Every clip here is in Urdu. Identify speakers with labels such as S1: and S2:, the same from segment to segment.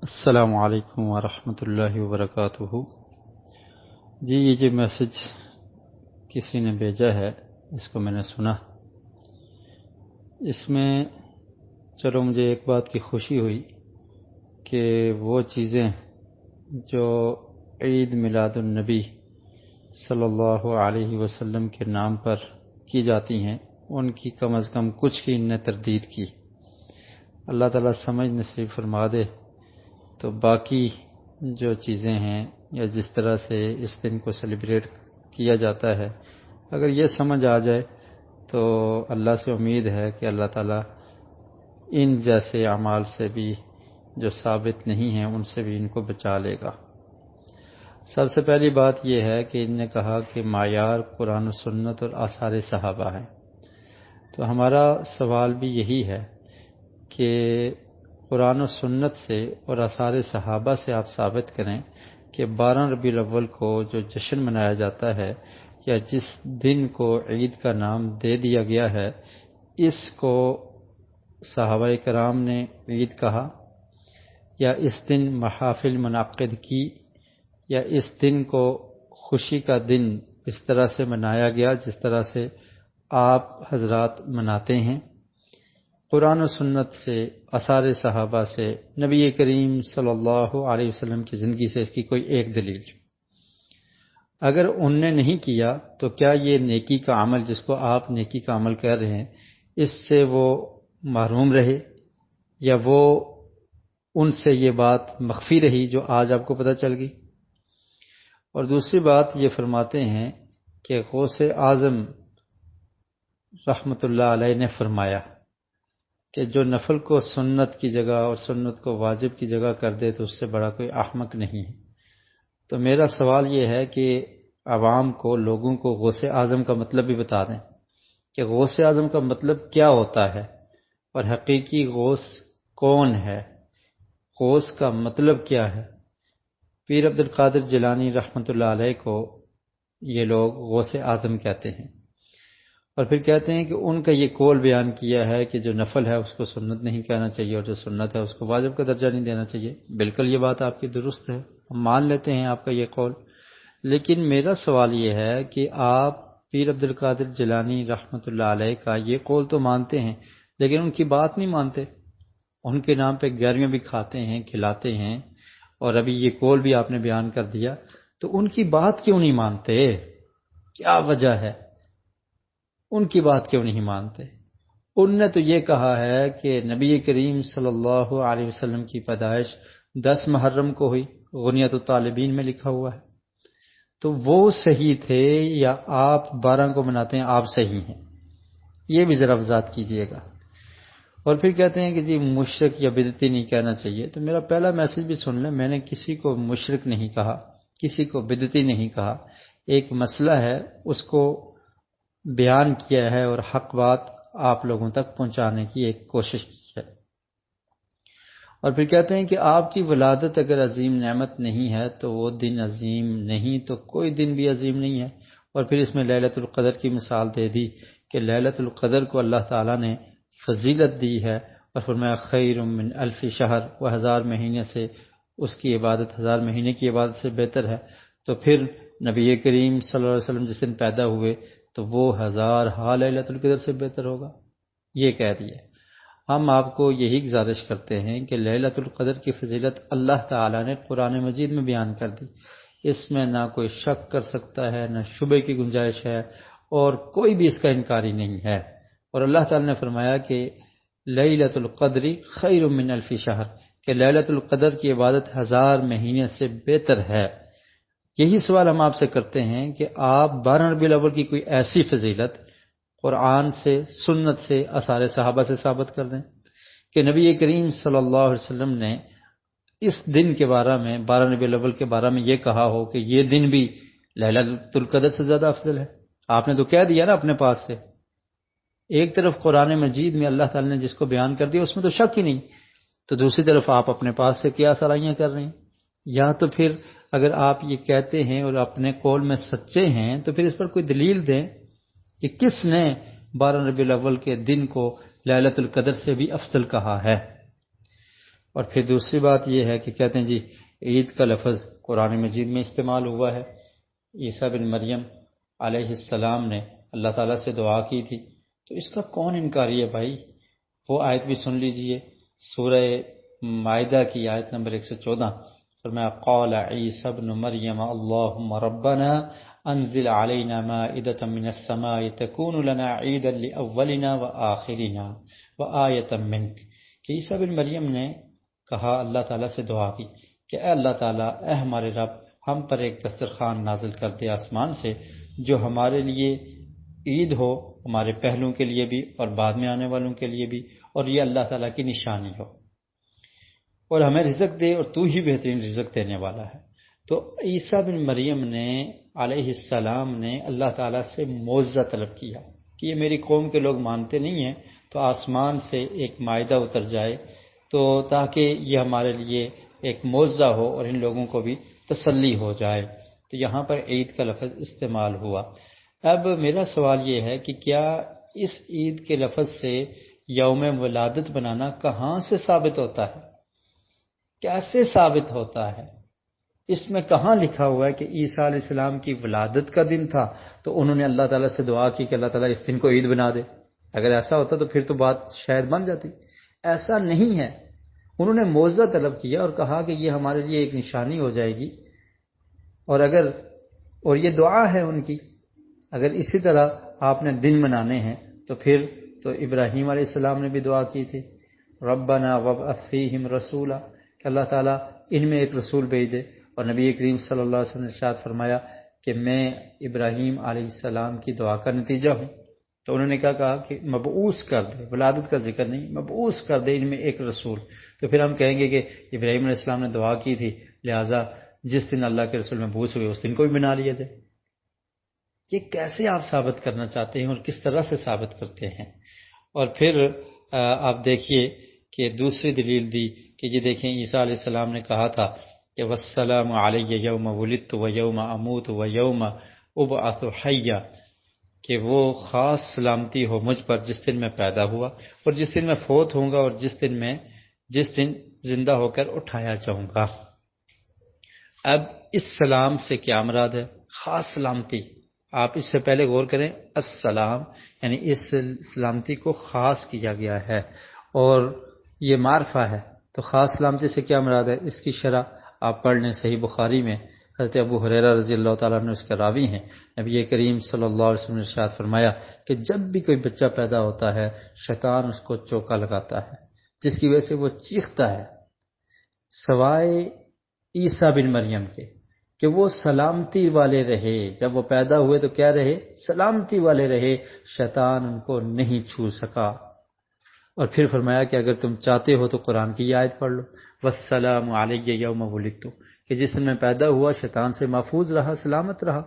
S1: السلام علیکم ورحمۃ اللہ وبرکاتہ۔ جی یہ جو میسج کسی نے بھیجا ہے اس کو میں نے سنا، اس میں چلو مجھے ایک بات کی خوشی ہوئی کہ وہ چیزیں جو عید میلاد النبی صلی اللہ علیہ وسلم کے نام پر کی جاتی ہیں ان کی کم از کم کچھ کی ان نے تردید کی۔ اللہ تعالیٰ سمجھ نصیب فرما دے تو باقی جو چیزیں ہیں یا جس طرح سے اس دن کو سیلیبریٹ کیا جاتا ہے، اگر یہ سمجھ آ جائے تو اللہ سے امید ہے کہ اللہ تعالیٰ ان جیسے اعمال سے بھی جو ثابت نہیں ہیں ان سے بھی ان کو بچا لے گا۔ سب سے پہلی بات یہ ہے کہ ان نے کہا کہ معیار قرآن و سنت اور آثار صحابہ ہیں، تو ہمارا سوال بھی یہی ہے کہ قرآن و سنت سے اور آثار صحابہ سے آپ ثابت کریں کہ 12 ربیع الاول کو جو جشن منایا جاتا ہے یا جس دن کو عید کا نام دے دیا گیا ہے، اس کو صحابہ کرام نے عید کہا یا اس دن محافل منعقد کی یا اس دن کو خوشی کا دن اس طرح سے منایا گیا جس طرح سے آپ حضرات مناتے ہیں۔ قرآن و سنت سے، آثار صحابہ سے، نبی کریم صلی اللہ علیہ وسلم کی زندگی سے اس کی کوئی ایک دلیل۔ اگر ان نے نہیں کیا تو کیا یہ نیکی کا عمل جس کو آپ نیکی کا عمل کہہ رہے ہیں اس سے وہ محروم رہے یا وہ ان سے یہ بات مخفی رہی جو آج آپ کو پتہ چل گئی؟ اور دوسری بات یہ فرماتے ہیں کہ غوث اعظم رحمۃ اللہ علیہ نے فرمایا کہ جو نفل کو سنت کی جگہ اور سنت کو واجب کی جگہ کر دے تو اس سے بڑا کوئی احمق نہیں ہے۔ تو میرا سوال یہ ہے کہ عوام کو، لوگوں کو غوث اعظم کا مطلب بھی بتا دیں کہ غوث اعظم کا مطلب کیا ہوتا ہے اور حقیقی غوث کون ہے، غوث کا مطلب کیا ہے۔ پیر عبد القادر جیلانی رحمۃ اللہ علیہ کو یہ لوگ غوث اعظم کہتے ہیں، اور پھر کہتے ہیں کہ ان کا یہ قول بیان کیا ہے کہ جو نفل ہے اس کو سنت نہیں کہنا چاہیے اور جو سنت ہے اس کو واجب کا درجہ نہیں دینا چاہیے۔ بالکل یہ بات آپ کی درست ہے، ہم مان لیتے ہیں آپ کا یہ قول، لیکن میرا سوال یہ ہے کہ آپ پیر عبد القادر جیلانی رحمۃ اللہ علیہ کا یہ قول تو مانتے ہیں لیکن ان کی بات نہیں مانتے، ان کے نام پہ گیرویاں بھی کھاتے ہیں، کھلاتے ہیں، اور ابھی یہ قول بھی آپ نے بیان کر دیا، تو ان کی بات کیوں نہیں مانتے؟ کیا وجہ ہے؟ ان کی بات کیوں نہیں مانتے؟ ان نے تو یہ کہا ہے کہ نبی کریم صلی اللہ علیہ وسلم کی پیدائش 10 محرم کو ہوئی، غنیت الطالبین میں لکھا ہوا ہے، تو وہ صحیح تھے یا آپ 12 کو مناتے ہیں آپ صحیح ہیں؟ یہ بھی ذرا وضاحت کیجئے گا۔ اور پھر کہتے ہیں کہ جی مشرک یا بدعتی نہیں کہنا چاہیے، تو میرا پہلا میسج بھی سن لیں، میں نے کسی کو مشرک نہیں کہا، کسی کو بدعتی نہیں کہا، ایک مسئلہ ہے اس کو بیان کیا ہے اور حق بات آپ لوگوں تک پہنچانے کی ایک کوشش کی ہے۔ اور پھر کہتے ہیں کہ آپ کی ولادت اگر عظیم نعمت نہیں ہے تو وہ دن عظیم نہیں تو کوئی دن بھی عظیم نہیں ہے، اور پھر اس میں لیلۃ القدر کی مثال دے دی کہ لیلۃ القدر کو اللہ تعالیٰ نے فضیلت دی ہے اور فرمایا خیر من الف شہر، وہ 1000 مہینے سے اس کی عبادت 1000 مہینے کی عبادت سے بہتر ہے۔ تو پھر نبی کریم صلی اللہ علیہ وسلم جس دن پیدا ہوئے تو وہ 1000 لیلۃ القدر سے بہتر ہوگا، یہ کہہ دیا۔ ہم آپ کو یہی گزارش کرتے ہیں کہ لیلۃ القدر کی فضیلت اللہ تعالیٰ نے قرآن مجید میں بیان کر دی، اس میں نہ کوئی شک کر سکتا ہے، نہ شبہ کی گنجائش ہے، اور کوئی بھی اس کا انکاری نہیں ہے۔ اور اللہ تعالیٰ نے فرمایا کہ لیلۃ القدر خیر من الف شہر، کہ لیلۃ القدر کی عبادت 1000 مہینے سے بہتر ہے۔ یہی سوال ہم آپ سے کرتے ہیں کہ آپ 12 ربیع الاول کی کوئی ایسی فضیلت قرآن سے، سنت سے، آثار صحابہ سے ثابت کر دیں کہ نبی کریم صلی اللہ علیہ وسلم نے اس دن کے بارے میں، 12 ربیع الاول کے بارے میں یہ کہا ہو کہ یہ دن بھی لیلۃ القدر سے زیادہ افضل ہے۔ آپ نے تو کہہ دیا نا اپنے پاس سے، ایک طرف قرآن مجید میں اللہ تعالی نے جس کو بیان کر دیا اس میں تو شک ہی نہیں، تو دوسری طرف آپ اپنے پاس سے کیا صلاحیاں کر رہے ہیں؟ یا تو پھر اگر آپ یہ کہتے ہیں اور اپنے قول میں سچے ہیں تو پھر اس پر کوئی دلیل دیں کہ کس نے 12 ربیع الاول کے دن کو لیلۃ القدر سے بھی افضل کہا ہے۔ اور پھر دوسری بات یہ ہے کہ کہتے ہیں جی عید کا لفظ قرآن مجید میں استعمال ہوا ہے، عیسیٰ بن مریم علیہ السلام نے اللہ تعالیٰ سے دعا کی تھی، تو اس کا کون انکاری ہے بھائی؟ وہ آیت بھی سن لیجئے، سورہ مائدہ کی آیت نمبر 114، فرمایا قال عیسی ابن مریم اللہم ربنا انزل علینا مائدۃ من السماء تکون لنا عیدا لاولنا وآخرنا وآیۃ منک، کہ عیسیٰ بن مریم نے کہا، اللہ تعالیٰ سے دعا کی کہ اے اللہ تعالیٰ، اے ہمارے رب، ہم پر ایک دسترخوان نازل کر دے آسمان سے جو ہمارے لیے عید ہو، ہمارے پہلوں کے لیے بھی اور بعد میں آنے والوں کے لیے بھی، اور یہ اللہ تعالیٰ کی نشانی ہو، اور ہمیں رزق دے، اور تو ہی بہترین رزق دینے والا ہے۔ تو عیسیٰ بن مریم نے علیہ السلام نے اللہ تعالیٰ سے معجزہ طلب کیا کہ یہ میری قوم کے لوگ مانتے نہیں ہیں، تو آسمان سے ایک مائدہ اتر جائے تو تاکہ یہ ہمارے لیے ایک معجزہ ہو اور ان لوگوں کو بھی تسلی ہو جائے۔ تو یہاں پر عید کا لفظ استعمال ہوا۔ اب میرا سوال یہ ہے کہ کیا اس عید کے لفظ سے یوم ولادت بنانا کہاں سے ثابت ہوتا ہے؟ کیسے ثابت ہوتا ہے؟ اس میں کہاں لکھا ہوا ہے کہ عیسیٰ علیہ السلام کی ولادت کا دن تھا تو انہوں نے اللہ تعالیٰ سے دعا کی کہ اللہ تعالیٰ اس دن کو عید بنا دے؟ اگر ایسا ہوتا تو پھر تو بات شاید بن جاتی۔ ایسا نہیں ہے، انہوں نے معجزہ طلب کیا اور کہا کہ یہ ہمارے لیے ایک نشانی ہو جائے گی، اور یہ دعا ہے ان کی، اگر اسی طرح آپ نے دن منانے ہیں تو پھر تو ابراہیم علیہ السلام نے بھی دعا کی تھی، ربنا وابعث فیہم رسولا، کہ اللہ تعالیٰ ان میں ایک رسول بھیج دے، اور نبی کریم صلی اللہ علیہ وسلم نے ارشاد فرمایا کہ میں ابراہیم علیہ السلام کی دعا کا نتیجہ ہوں۔ تو انہوں نے کیا کہا کہ مبعوث کر دے، ولادت کا ذکر نہیں، مبعوث کر دے ان میں ایک رسول۔ تو پھر ہم کہیں گے کہ ابراہیم علیہ السلام نے دعا کی تھی، لہٰذا جس دن اللہ کے رسول مبعوث ہوئے اس دن کو بھی بنا لیا جائے۔ یہ کیسے آپ ثابت کرنا چاہتے ہیں اور کس طرح سے ثابت کرتے ہیں؟ اور پھر آپ دیکھیے کہ دوسری دلیل دی کہ یہ دیکھیں عیسیٰ علیہ السلام نے کہا تھا کہ والسلام علی یوم ولدت و یوم اموت و یوم ابعث حیا، کہ وہ خاص سلامتی ہو مجھ پر جس دن میں پیدا ہوا اور جس دن میں فوت ہوں گا اور جس دن زندہ ہو کر اٹھایا جاؤں گا۔ اب اس سلام سے کیا مراد ہے؟ خاص سلامتی۔ آپ اس سے پہلے غور کریں، السلام یعنی اس سلامتی کو خاص کیا گیا ہے اور یہ معرفہ ہے، تو خاص سلامتی سے کیا مراد ہے؟ اس کی شرح آپ پڑھ لیں، صحیح بخاری میں حضرت ابو ہریرہ رضی اللہ تعالیٰ عنہ اس کے راوی ہیں، نبی کریم صلی اللہ علیہ وسلم نے ارشاد فرمایا کہ جب بھی کوئی بچہ پیدا ہوتا ہے شیطان اس کو چوکا لگاتا ہے جس کی وجہ سے وہ چیختا ہے، سوائے عیسیٰ بن مریم کے کہ وہ سلامتی والے رہے، جب وہ پیدا ہوئے تو کیا رہے؟ سلامتی والے رہے، شیطان ان کو نہیں چھو سکا۔ اور پھر فرمایا کہ اگر تم چاہتے ہو تو قرآن کی یہ آیت پڑھ لو، والسلام علی یوم ولدت، کہ جس دن میں پیدا ہوا شیطان سے محفوظ رہا، سلامت رہا۔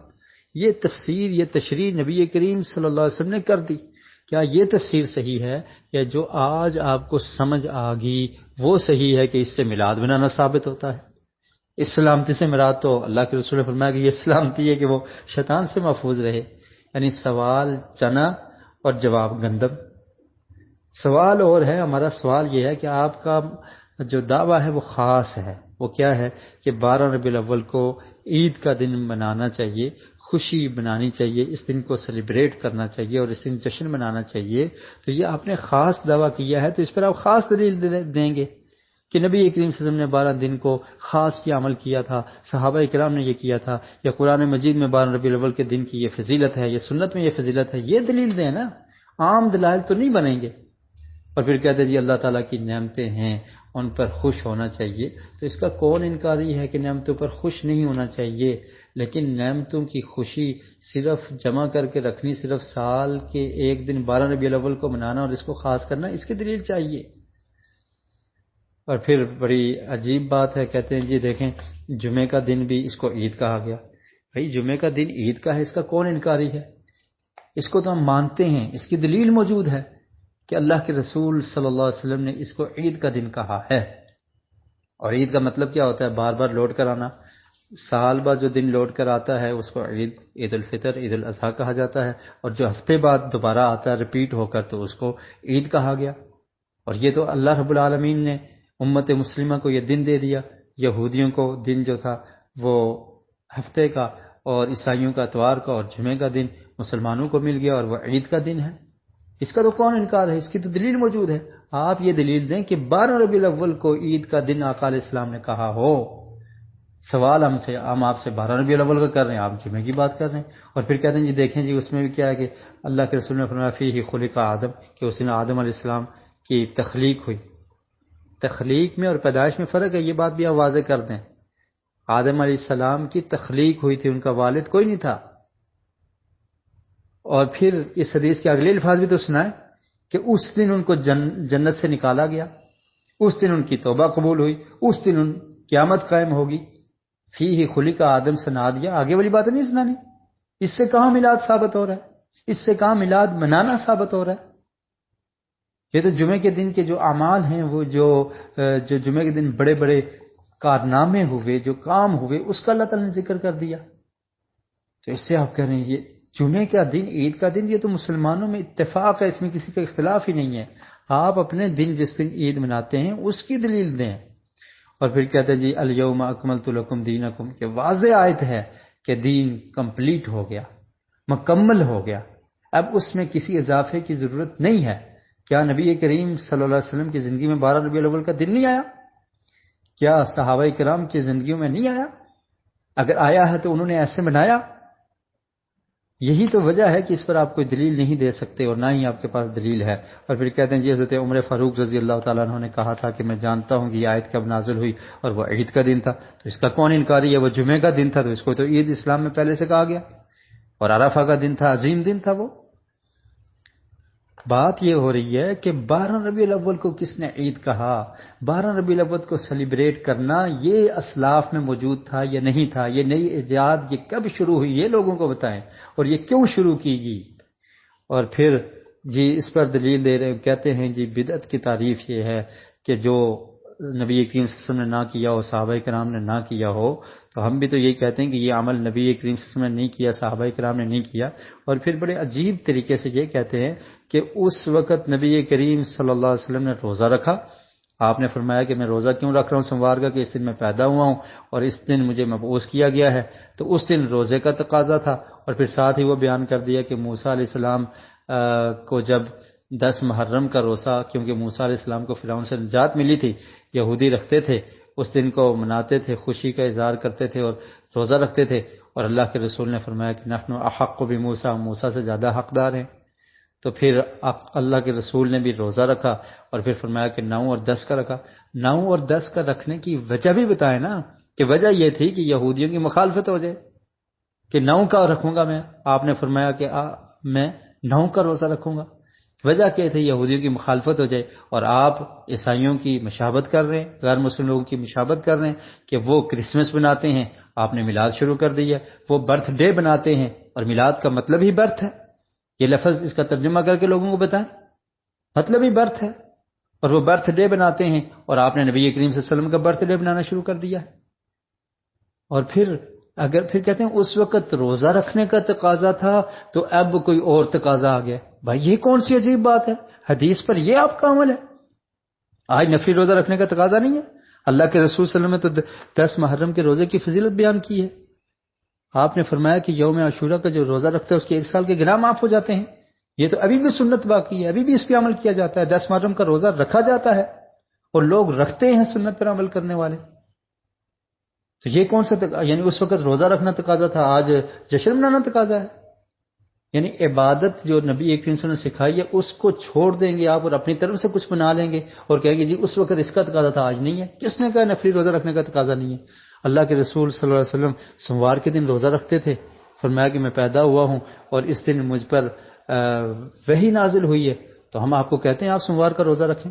S1: یہ تفسیر، یہ تشریح نبی کریم صلی اللہ علیہ وسلم نے کر دی۔ کیا یہ تفسیر صحیح ہے؟ یا جو آج آپ کو سمجھ آ گئی وہ صحیح ہے کہ اس سے میلاد بنانا ثابت ہوتا ہے؟ اس سلامتی سے مراد تو اللہ کے رسول نے فرمایا کہ یہ سلامتی ہے کہ وہ شیطان سے محفوظ رہے، یعنی سوال چنا اور جواب گندم۔ سوال اور ہے، ہمارا سوال یہ ہے کہ آپ کا جو دعویٰ ہے وہ خاص ہے، وہ کیا ہے کہ 12 ربیع الاول کو عید کا دن منانا چاہیے، خوشی منانی چاہیے، اس دن کو سیلیبریٹ کرنا چاہیے اور اس دن جشن منانا چاہیے۔ تو یہ آپ نے خاص دعویٰ کیا ہے تو اس پر آپ خاص دلیل دیں گے کہ نبی کریم صلی اللہ علیہ وسلم نے 12 دن کو خاص یہ عمل کیا تھا، صحابہ کرام نے یہ کیا تھا، یا قرآن مجید میں 12 ربیع الاول کے دن کی یہ فضیلت ہے، یہ سنت میں یہ فضیلت ہے، یہ دلیل دیں نا، عام دلائل تو نہیں بنیں گے۔ اور پھر کہتے ہیں جی اللہ تعالیٰ کی نعمتیں ہیں ان پر خوش ہونا چاہیے، تو اس کا کون انکاری ہے کہ نعمتوں پر خوش نہیں ہونا چاہیے؟ لیکن نعمتوں کی خوشی صرف جمع کر کے رکھنی، صرف سال کے ایک دن 12 ربیع الاول کو منانا اور اس کو خاص کرنا، اس کی دلیل چاہیے۔ اور پھر بڑی عجیب بات ہے، کہتے ہیں جی دیکھیں جمعے کا دن بھی اس کو عید کہا گیا۔ بھائی جمعے کا دن عید کا ہے، اس کا کون انکاری ہے؟ اس کو تو ہم مانتے ہیں، اس کی دلیل موجود ہے کہ اللہ کے رسول صلی اللہ علیہ وسلم نے اس کو عید کا دن کہا ہے۔ اور عید کا مطلب کیا ہوتا ہے؟ بار بار لوٹ کر آنا۔ سال بعد جو دن لوٹ کر آتا ہے اس کو عید الفطر، عید الاضحیٰ کہا جاتا ہے، اور جو ہفتے بعد دوبارہ آتا ہے ریپیٹ ہو کر تو اس کو عید کہا گیا۔ اور یہ تو اللہ رب العالمین نے امت مسلمہ کو یہ دن دے دیا، یہودیوں کو دن جو تھا وہ ہفتے کا، اور عیسائیوں کا اتوار کا اور جمعے کا دن مسلمانوں کو مل گیا اور وہ عید کا دن ہے۔ اس کا تو کون انکار ہے؟ اس کی تو دلیل موجود ہے۔ آپ یہ دلیل دیں کہ 12 ربیع الاول کو عید کا دن آقا علیہ السلام نے کہا ہو۔ سوال ہم آپ سے 12 ربیع الاول کا کر رہے ہیں، آپ جمعے کی بات کر رہے ہیں، اور پھر کہتے ہیں جی دیکھیں جی اس میں بھی کیا ہے کہ اللہ کے رسول نے فرمایا فیہ خلق آدم، کہ اس دن آدم علیہ السلام کی تخلیق ہوئی۔ تخلیق میں اور پیدائش میں فرق ہے، یہ بات بھی آپ واضح کر دیں۔ آدم علیہ السلام کی تخلیق ہوئی تھی، ان کا والد کوئی نہیں تھا۔ اور پھر اس حدیث کے اگلے الفاظ بھی تو سنائیں کہ اس دن ان کو جنت سے نکالا گیا، اس دن ان کی توبہ قبول ہوئی، اس دن ان قیامت قائم ہوگی۔ فیہ خلق آدم سنا دیا، آگے والی باتیں نہیں سنانی۔ اس سے کہاں میلاد ثابت ہو رہا ہے؟ اس سے کہاں میلاد منانا ثابت ہو رہا ہے؟ یہ تو جمعے کے دن کے جو اعمال ہیں، وہ جو جمعے کے دن بڑے بڑے کارنامے ہوئے، جو کام ہوئے، اس کا اللہ تعالیٰ نے ذکر کر دیا۔ تو اس سے آپ کہہ رہے ہیں یہ جمعے کا دن، عید کا دن، یہ تو مسلمانوں میں اتفاق ہے، اس میں کسی کا اختلاف ہی نہیں ہے۔ آپ اپنے دن جس دن عید مناتے ہیں اس کی دلیل دیں۔ اور پھر کہتے ہیں جی الیوم اکملت لکم دینکم، کہ واضح آیت ہے کہ دین کمپلیٹ ہو گیا، مکمل ہو گیا، اب اس میں کسی اضافے کی ضرورت نہیں ہے۔ کیا نبی کریم صلی اللہ علیہ وسلم کی زندگی میں 12 ربیع الاول کا دن نہیں آیا؟ کیا صحابہ کرام کی زندگیوں میں نہیں آیا؟ اگر آیا ہے تو انہوں نے ایسے منایا؟ یہی تو وجہ ہے کہ اس پر آپ کوئی دلیل نہیں دے سکتے، اور نہ ہی آپ کے پاس دلیل ہے۔ اور پھر کہتے ہیں جی حضرت عمر فاروق رضی اللہ تعالیٰ عنہ نے کہا تھا کہ میں جانتا ہوں کہ یہ آیت کب نازل ہوئی، اور وہ عید کا دن تھا، تو اس کا کون انکاری ہے؟ وہ جمعے کا دن تھا، تو اس کو تو عید اسلام میں پہلے سے کہا گیا، اور عرفہ کا دن تھا، عظیم دن تھا وہ۔ بات یہ ہو رہی ہے کہ 12 ربیع الاول کو کس نے عید کہا؟ 12 ربیع الاول کو سیلیبریٹ کرنا یہ اسلاف میں موجود تھا یا نہیں تھا؟ یہ نئی ایجاد یہ کب شروع ہوئی؟ یہ لوگوں کو بتائیں، اور یہ کیوں شروع کی گئی؟ اور پھر جی اس پر دلیل دے رہے، کہتے ہیں جی بدعت کی تعریف یہ ہے کہ جو نبی کریم صلی اللہ علیہ وسلم نے نہ کیا ہو، صحابہ کرام نے نہ کیا ہو، تو ہم بھی تو یہی کہتے ہیں کہ یہ عمل نبی کریم صلی اللہ علیہ وسلم نے نہیں کیا، صحابہ کرام نے نہیں کیا۔ اور پھر بڑے عجیب طریقے سے یہ کہتے ہیں کہ اس وقت نبی کریم صلی اللہ علیہ وسلم نے روزہ رکھا۔ آپ نے فرمایا کہ میں روزہ کیوں رکھ رہا ہوں سوموار کا، کہ اس دن میں پیدا ہوا ہوں اور اس دن مجھے مبعوث کیا گیا ہے، تو اس دن روزے کا تقاضا تھا۔ اور پھر ساتھ ہی وہ بیان کر دیا کہ موسیٰ علیہ السلام کو جب 10 محرم کا روزہ، کیونکہ موسیٰ علیہ السلام کو فرعون سے نجات ملی تھی، یہودی رکھتے تھے، اس دن کو مناتے تھے، خوشی کا اظہار کرتے تھے اور روزہ رکھتے تھے، اور اللہ کے رسول نے فرمایا کہ نحن احق بموسیٰ، موسیٰ سے زیادہ حقدار ہیں۔ تو پھر اللہ کے رسول نے بھی روزہ رکھا، اور پھر فرمایا کہ 9 اور 10 کا رکھا۔ 9 اور 10 کا رکھنے کی وجہ بھی بتائیں نا، کہ وجہ یہ تھی کہ یہودیوں کی مخالفت ہو جائے کہ 9 کا رکھوں گا میں، آپ نے فرمایا کہ میں 9 کا روزہ رکھوں گا۔ وجہ کیا تھی؟ یہودیوں کی مخالفت ہو جائے، اور آپ عیسائیوں کی مشابہت کر رہے ہیں، غیر مسلم لوگوں کی مشابہت کر رہے ہیں کہ وہ کرسمس بناتے ہیں، آپ نے میلاد شروع کر دیا، وہ برتھ ڈے بناتے ہیں، اور میلاد کا مطلب ہی برتھ ہے۔ یہ لفظ اس کا ترجمہ کر کے لوگوں کو بتائیں، مطلب ہی برتھ ہے، اور وہ برتھ ڈے بناتے ہیں، اور آپ نے نبی کریم صلی اللہ علیہ وسلم کا برتھ ڈے بنانا شروع کر دیا ہے۔ اور پھر کہتے ہیں اس وقت روزہ رکھنے کا تقاضا تھا، تو اب کوئی اور تقاضا آ گیا۔ بھائی یہ کون سی عجیب بات ہے؟ حدیث پر یہ آپ کا عمل ہے؟ آج نفلی روزہ رکھنے کا تقاضا نہیں ہے؟ اللہ کے رسول صلی اللہ علیہ وسلم نے تو 10 محرم کے روزے کی فضیلت بیان کی ہے۔ آپ نے فرمایا کہ یوم عاشورہ کا جو روزہ رکھتا ہے اس کے 1 سال کے گناہ معاف ہو جاتے ہیں۔ یہ تو ابھی بھی سنت باقی ہے، ابھی بھی اس پہ عمل کیا جاتا ہے، 10 محرم کا روزہ رکھا جاتا ہے، اور لوگ رکھتے ہیں سنت پر عمل کرنے والے۔ تو یہ کون سا یعنی اس وقت روزہ رکھنا تقاضا تھا، آج جشن منانا تقاضا ہے؟ یعنی عبادت جو نبی کریم صلی اللہ علیہ وسلم نے سکھائی ہے اس کو چھوڑ دیں گے آپ، اور اپنی طرف سے کچھ بنا لیں گے اور کہیں گے جی اس وقت اس کا تقاضا تھا، آج نہیں ہے۔ کس نے کہا نفلی روزہ رکھنے کا تقاضا نہیں ہے؟ اللہ کے رسول صلی اللہ علیہ وسلم سوموار کے دن روزہ رکھتے تھے، فرمایا کہ میں پیدا ہوا ہوں اور اس دن مجھ پر وحی نازل ہوئی ہے، تو ہم آپ کو کہتے ہیں آپ سوموار کا روزہ رکھیں۔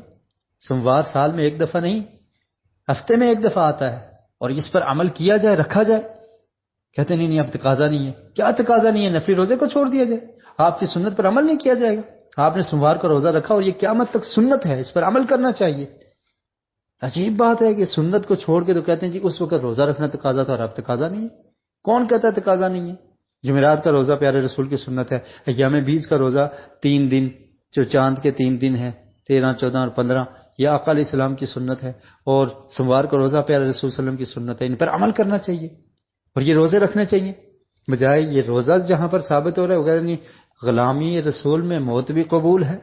S1: سوموار سال میں 1 دفعہ نہیں، ہفتے میں 1 دفعہ آتا ہے، اور اس پر عمل کیا جائے، رکھا جائے۔ کہتے ہیں نہیں اب تقاضا نہیں ہے۔ کیا تقاضا نہیں ہے؟ نفلی روزے کو چھوڑ دیا جائے، آپ کی سنت پر عمل نہیں کیا جائے گا۔ آپ نے سوموار کا روزہ رکھا اور یہ قیامت تک سنت ہے، اس پر عمل کرنا چاہیے۔ عجیب بات ہے کہ سنت کو چھوڑ کے تو کہتے ہیں جی اس وقت روزہ رکھنا تقاضا تھا اور اب تقاضا نہیں ہے۔ کون کہتا ہے تقاضا نہیں ہے؟ جمعرات کا روزہ پیارے رسول کی سنت ہے، ایام بیض کا روزہ 3 دن جو چاند کے 3 دن ہیں 13، 14 اور 15، یہ آقا علیہ السلام کی سنت ہے، اور سوموار کو روزہ پیارے رسول صلی اللہ علیہ وسلم کی سنت ہے، ان پر عمل کرنا چاہیے اور یہ روزے رکھنے چاہیے، بجائے یہ روزہ جہاں پر ثابت ہو رہا ہے وغیرہ نہیں۔ غلامی رسول میں موت بھی قبول ہے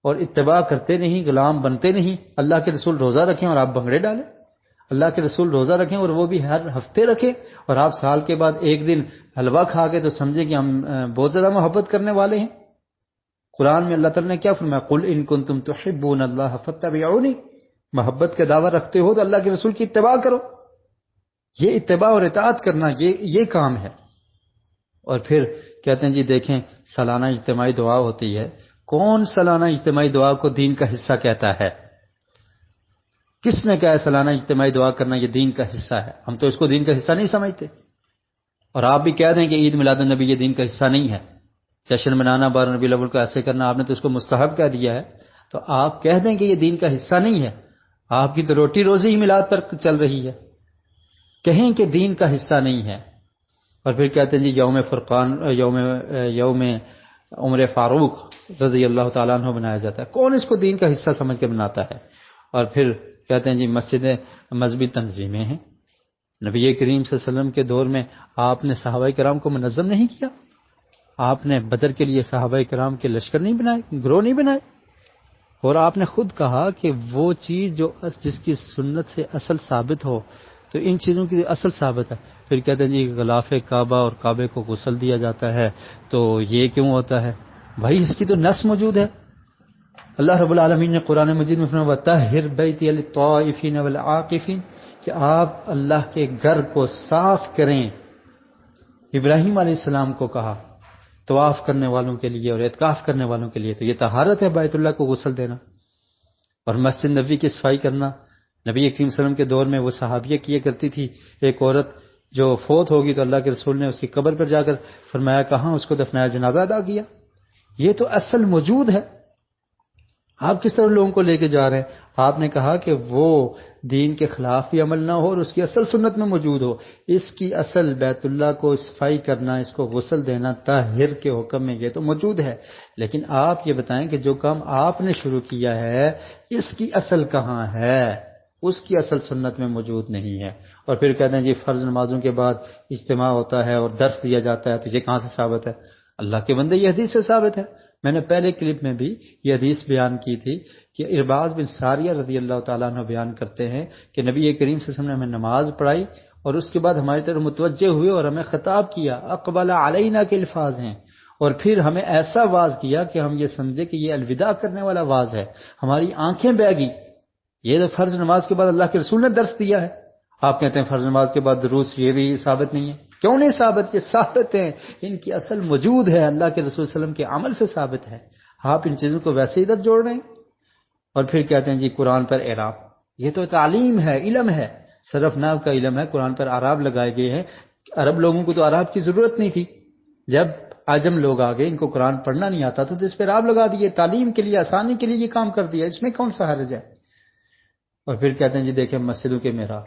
S1: اور اتباع کرتے نہیں، غلام بنتے نہیں۔ اللہ کے رسول روزہ رکھیں اور آپ بھنگڑے ڈالیں، اللہ کے رسول روزہ رکھیں اور وہ بھی ہر ہفتے رکھیں، اور آپ سال کے بعد ایک دن حلوہ کھا کے تو سمجھیں کہ ہم بہت زیادہ محبت کرنے والے ہیں۔ قرآن میں اللہ تعالیٰ نے کیا فرمایا؟ قل ان کنتم تحبون اللہ فاتبعونی، محبت کا دعویٰ رکھتے ہو تو اللہ کے رسول کی اتباع کرو۔ یہ اتباع اور اطاعت کرنا یہ کام ہے۔ اور پھر کہتے ہیں جی دیکھیں سالانہ اجتماعی دعا ہوتی ہے، کون سالانہ اجتماعی دعا کو دین کا حصہ کہتا ہے؟ کس نے کہا ہے سالانہ اجتماعی دعا کرنا یہ دین کا حصہ ہے؟ ہم تو اس کو دین کا حصہ نہیں سمجھتے، اور آپ بھی کہہ دیں کہ عید میلاد النبی یہ دین کا حصہ نہیں ہے، جشن منانا 12 ربیع الاول کو ایسے کرنا، آپ نے تو اس کو مستحب کہہ دیا ہے، تو آپ کہہ دیں کہ یہ دین کا حصہ نہیں ہے۔ آپ کی تو روٹی روزی ہی میلاد پر چل رہی ہے، کہیں کہ دین کا حصہ نہیں ہے۔ اور پھر کہتے ہیں جی یوم فرقان، یوم عمر فاروق رضی اللہ تعالیٰ عنہ بنایا جاتا ہے، کون اس کو دین کا حصہ سمجھ کے بناتا ہے؟ اور پھر کہتے ہیں جی مسجدیں مذہبی تنظیمیں ہیں، نبی کریم صلی اللہ علیہ وسلم کے دور میں آپ نے صحابہ کرام کو منظم نہیں کیا، آپ نے بدر کے لیے صحابہ کرام کے لشکر نہیں بنائے، گروہ نہیں بنائے، اور آپ نے خود کہا کہ وہ چیز جو جس کی سنت سے اصل ثابت ہو، تو ان چیزوں کی اصل ثابت ہے۔ پھر کہتے ہیں جی غلاف کعبہ اور کعبے کو غسل دیا جاتا ہے، تو یہ کیوں ہوتا ہے؟ بھائی اس کی تو نص موجود ہے، اللہ رب العالمین نے قرآن مجید میں فرمایا وَطَهِّرْ بَيْتِيَ لِلطَّائِفِينَ وَالْعَاكِفِينَ، کہ آپ اللہ کے گھر کو صاف کریں۔ ابراہیم علیہ السلام کو کہا طواف کرنے والوں کے لیے اور اعتکاف کرنے والوں کے لیے، تو یہ طہارت ہے بیت اللہ کو غسل دینا۔ اور مسجد نبوی کی صفائی کرنا، نبی کریم صلی اللہ علیہ وسلم کے دور میں وہ صحابیہ کیا کرتی تھی، ایک عورت جو فوت ہوگی تو اللہ کے رسول نے اس کی قبر پر جا کر فرمایا کہاں اس کو دفنایا، جنازہ ادا کیا۔ یہ تو اصل موجود ہے، آپ کس طرح لوگوں کو لے کے جا رہے ہیں؟ آپ نے کہا کہ وہ دین کے خلاف بھی عمل نہ ہو اور اس کی اصل سنت میں موجود ہو۔ اس کی اصل بیت اللہ کو صفائی کرنا، اس کو غسل دینا طاہر کے حکم میں یہ تو موجود ہے، لیکن آپ یہ بتائیں کہ جو کام آپ نے شروع کیا ہے اس کی اصل کہاں ہے؟ اس کی اصل سنت میں موجود نہیں ہے۔ اور پھر کہتے ہیں جی فرض نمازوں کے بعد اجتماع ہوتا ہے اور درس دیا جاتا ہے، تو یہ کہاں سے ثابت ہے؟ اللہ کے بندے یہ حدیث سے ثابت ہے۔ میں نے پہلے کلپ میں بھی یہ حدیث بیان کی تھی کہ ارباز بن ساریہ رضی اللہ تعالیٰ عنہ بیان کرتے ہیں کہ نبی کریم صلی اللہ علیہ وسلم نے ہمیں نماز پڑھائی اور اس کے بعد ہماری طرف متوجہ ہوئے اور ہمیں خطاب کیا، اقبل علینا کے الفاظ ہیں، اور پھر ہمیں ایسا واز کیا کہ ہم یہ سمجھے کہ یہ الوداع کرنے والا واز ہے، ہماری آنکھیں بہہ گئی۔ یہ تو فرض نماز کے بعد اللہ کے رسول نے درس دیا ہے، آپ کہتے ہیں فرض نماز کے بعد دروس، یہ بھی ثابت نہیں ہے۔ کیوں نہیں ثابت؟ یہ ثابت ہیں، ان کی اصل موجود ہے، اللہ کے رسول صلی اللہ علیہ وسلم کے عمل سے ثابت ہے، آپ ان چیزوں کو ویسے ادھر جوڑ رہے ہیں۔ اور پھر کہتے ہیں جی قرآن پر اعراب، یہ تو تعلیم ہے، علم ہے، صرف نحو کا علم ہے، قرآن پر اعراب لگائے گئے ہیں۔ عرب لوگوں کو تو اعراب کی ضرورت نہیں تھی، جب عجم لوگ آ گئے ان کو قرآن پڑھنا نہیں آتا تو اس پہ اعراب لگا دیے، تعلیم کے لیے، آسانی کے لیے یہ کام کر دیا، اس میں کون سا حرج ہے؟ اور پھر کہتے ہیں جی دیکھیں مسجدوں کے محراب،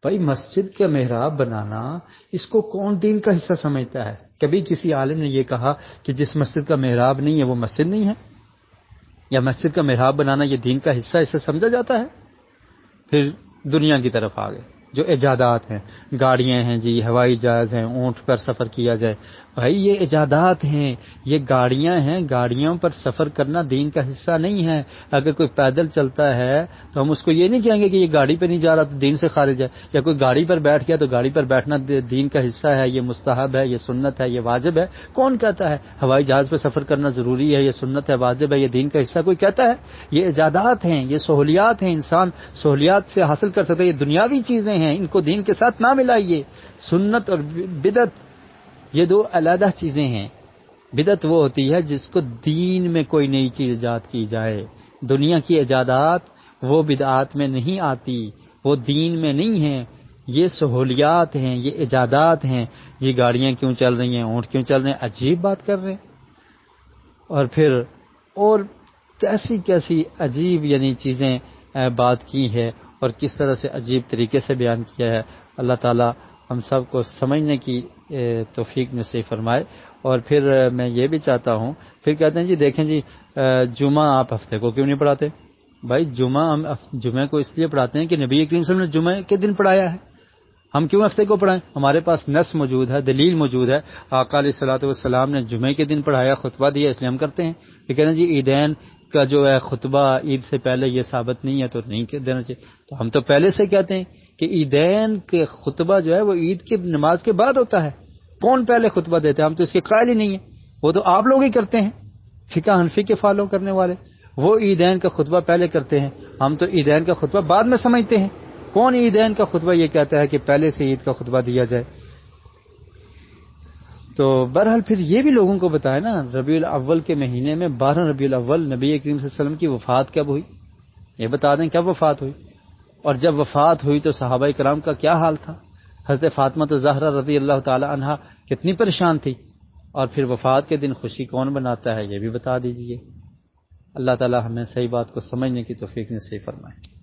S1: بھائی مسجد کا محراب بنانا اس کو کون دین کا حصہ سمجھتا ہے؟ کبھی کسی عالم نے یہ کہا کہ جس مسجد کا محراب نہیں ہے وہ مسجد نہیں ہے، یا مسجد کا محراب بنانا یہ دین کا حصہ اسے سمجھا جاتا ہے؟ پھر دنیا کی طرف آ گئے، جو ایجادات ہیں، گاڑیاں ہیں جی، ہوائی جہاز ہیں، اونٹ پر سفر کیا جائے، بھائی یہ ایجادات ہیں، یہ گاڑیاں ہیں، گاڑیوں پر سفر کرنا دین کا حصہ نہیں ہے۔ اگر کوئی پیدل چلتا ہے تو ہم اس کو یہ نہیں کہیں گے کہ یہ گاڑی پہ نہیں جا رہا تو دین سے خارج ہے، یا کوئی گاڑی پر بیٹھ گیا تو گاڑی پر بیٹھنا دین کا حصہ ہے، یہ مستحب ہے، یہ سنت ہے، یہ واجب ہے۔ کون کہتا ہے ہوائی جہاز پہ سفر کرنا ضروری ہے، یہ سنت ہے، واجب ہے، یہ دین کا حصہ؟ کوئی کہتا ہے؟ یہ ایجادات ہیں، یہ سہولیات ہیں، انسان سہولیات سے حاصل کر سکتا ہے، یہ دنیاوی چیزیں ہیں، ان کو دین کے ساتھ نہ ملائیے۔ سنت اور بدعت یہ دو علیحدہ چیزیں ہیں۔ بدعت وہ ہوتی ہے جس کو دین میں کوئی نئی چیز ایجاد کی جائے، دنیا کی ایجادات وہ بدعات میں نہیں آتی، وہ دین میں نہیں ہیں، یہ سہولیات ہیں، یہ ایجادات ہیں۔ یہ گاڑیاں کیوں چل رہی ہیں، اونٹ کیوں چل رہے ہیں، عجیب بات کر رہے ہیں۔ اور پھر اور کیسی کیسی عجیب یعنی چیزیں بات کی ہے اور کس طرح سے عجیب طریقے سے بیان کیا ہے۔ اللہ تعالی ہم سب کو سمجھنے کی توفیق نصیب فرمائے۔ اور پھر میں یہ بھی چاہتا ہوں، پھر کہتے ہیں جی دیکھیں جی جمعہ آپ ہفتے کو کیوں نہیں پڑھاتے؟ بھائی جمعہ کو اس لیے پڑھاتے ہیں کہ نبی کریم صلی اللہ علیہ وسلم نے جمعہ کے دن پڑھایا ہے، ہم کیوں ہفتے کو پڑھائیں؟ ہمارے پاس نص موجود ہے، دلیل موجود ہے، آقا علیہ الصلوۃ والسلام نے جمعے کے دن پڑھایا، خطبہ دیا، اس لیے ہم کرتے ہیں۔ یہ کہنا جی عیدین کا جو ہے خطبہ عید سے پہلے یہ ثابت نہیں ہے تو نہیں دینا چاہیے، تو ہم تو پہلے سے کہتے ہیں کہ عیدین کے خطبہ جو ہے وہ عید کی نماز کے بعد ہوتا ہے۔ کون پہلے خطبہ دیتے ہیں؟ ہم تو اس کے قائل ہی نہیں ہیں، وہ تو آپ لوگ ہی کرتے ہیں، فقہ حنفی کے فالو کرنے والے، وہ عیدین کا خطبہ پہلے کرتے ہیں، ہم تو عیدین کا خطبہ بعد میں سمجھتے ہیں۔ کون عیدین کا خطبہ یہ کہتا ہے کہ پہلے سے عید کا خطبہ دیا جائے؟ تو بہرحال پھر یہ بھی لوگوں کو بتائے نا، ربیع الاول کے مہینے میں 12 ربیع الاول نبی کریم صلی اللہ علیہ وسلم کی وفات کب ہوئی، یہ بتا دیں کب وفات ہوئی، اور جب وفات ہوئی تو صحابہ کرام کا کیا حال تھا؟ حضرت فاطمہ الزہرا رضی اللہ تعالی عنہا کتنی پریشان تھی، اور پھر وفات کے دن خوشی کون بناتا ہے یہ بھی بتا دیجئے۔ اللہ تعالی ہمیں صحیح بات کو سمجھنے کی توفیق نصیب فرمائے۔